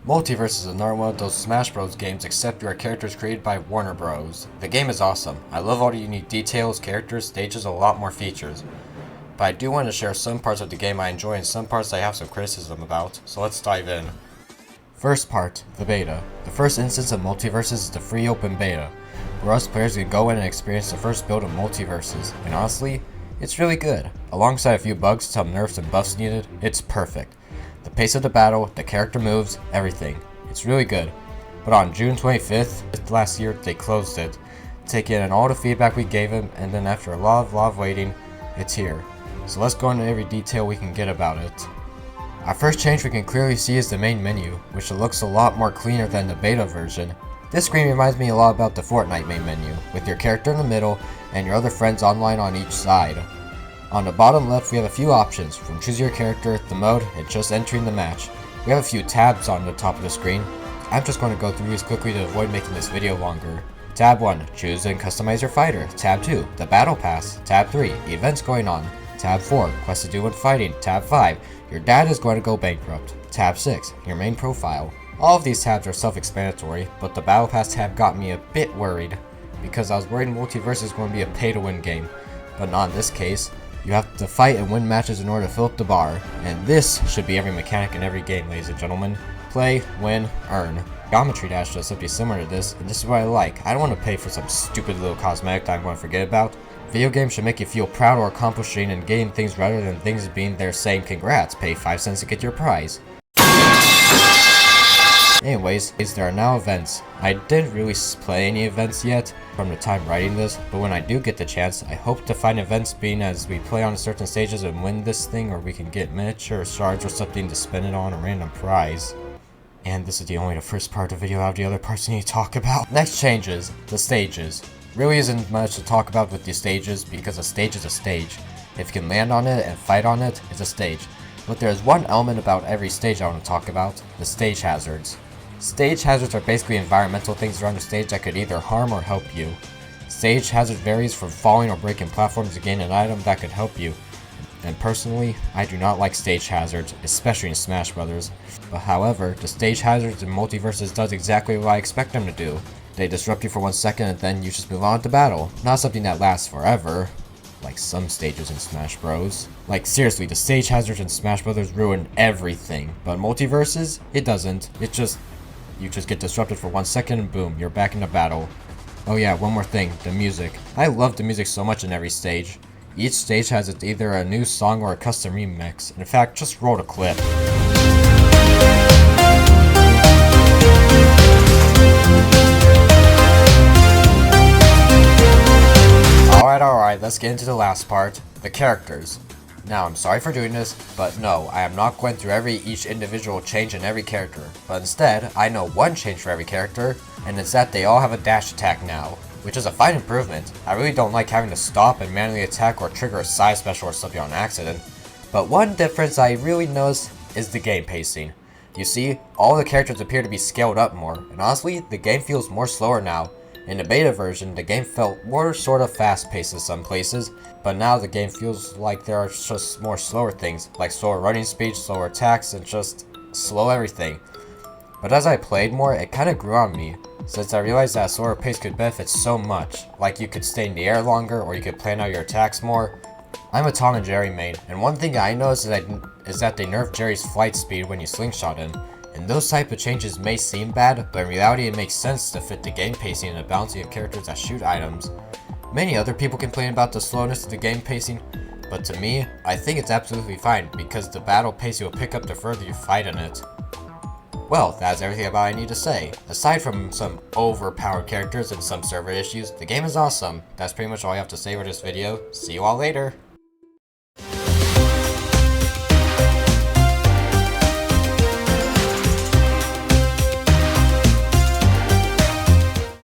Multiversus is another one of those Smash Bros. Games except your character is created by Warner Bros. The game is awesome. I love all the unique details, characters, stages, and a lot more features. But I do want to share some parts of the game I enjoy and some parts I have some criticism about, so let's dive in. First part, the beta. The first instance of Multiversus is the free open beta, where us players can go in and experience the first build of Multiversus, and honestly, it's really good. Alongside a few bugs, some nerfs and buffs needed, it's perfect. The pace of the battle, the character moves, everything. It's really good. But on June 25th last year, they closed it, taking in all the feedback we gave them, and then after a lot of waiting, it's here. So let's go into every detail we can get about it. Our first change we can clearly see is the main menu, which looks a lot more cleaner than the beta version. This screen reminds me a lot about the Fortnite main menu, with your character in the middle and your other friends online on each side. On the bottom left we have a few options, from choose your character, the mode, and just entering the match. We have a few tabs on the top of the screen. I'm just going to go through these quickly to avoid making this video longer. Tab 1, choose and customize your fighter. Tab 2, the battle pass. Tab 3, events going on. Tab 4, quests to do when fighting. Tab 5, your dad is going to go bankrupt. Tab 6, your main profile. All of these tabs are self-explanatory, but the battle pass tab got me a bit worried, because I was worried Multiversus is going to be a pay-to-win game, but not in this case. You have to fight and win matches in order to fill up the bar, and this should be every mechanic in every game, ladies and gentlemen. Play, win, earn. Geometry Dash does something similar to this, and this is what I like. I don't want to pay for some stupid little cosmetic that I'm going to forget about. Video games should make you feel proud or accomplishing and getting things rather than things being there saying congrats, pay 5 cents to get your prize. Anyways, there are now events. I didn't really play any events yet from the time writing this, but when I do get the chance, I hope to find events being as we play on certain stages and win this thing, or we can get miniature or shards or something to spend it on a random prize. And this is the first part of the video. I have the other parts I need to talk about. Next changes, the stages. Really isn't much to talk about with the stages because a stage is a stage. If you can land on it and fight on it, it's a stage. But there's one element about every stage I want to talk about, the stage hazards. Stage hazards are basically environmental things around the stage that could either harm or help you. Stage hazard varies from falling or breaking platforms to gain an item that could help you. And personally, I do not like stage hazards, especially in Smash Bros. But however, the stage hazards in Multiversus does exactly what I expect them to do. They disrupt you for 1 second and then you just move on to battle. Not something that lasts forever, like some stages in Smash Bros. Like seriously, the stage hazards in Smash Bros. Ruin everything. But Multiversus, it doesn't. You just get disrupted for 1 second and boom, you're back in the battle. Oh yeah, one more thing, the music. I love the music so much in every stage. Each stage has either a new song or a custom remix. In fact, just roll the clip. Alright, let's get into the last part, the characters. Now, I'm sorry for doing this, but no, I am not going through each individual change in every character, but instead, I know one change for every character, and it's that they all have a dash attack now, which is a fine improvement. I really don't like having to stop and manually attack or trigger a side special or something on accident, but one difference I really notice is the game pacing. You see, all the characters appear to be scaled up more, and honestly, the game feels more slower now. In the beta version, the game felt more sort of fast-paced in some places, but now the game feels like there are just more slower things, like slower running speed, slower attacks, and just slow everything. But as I played more, it kinda grew on me, since I realized that a slower pace could benefit so much, like you could stay in the air longer, or you could plan out your attacks more. I'm a Tom and Jerry main, and one thing I noticed is that they nerfed Jerry's flight speed when you slingshot him. And those type of changes may seem bad, but in reality it makes sense to fit the game pacing and the balancing of characters that shoot items. Many other people complain about the slowness of the game pacing, but to me, I think it's absolutely fine because the battle pace will pick up the further you fight in it. Well, that's everything about I need to say. Aside from some overpowered characters and some server issues, the game is awesome. That's pretty much all I have to say for this video. See you all later!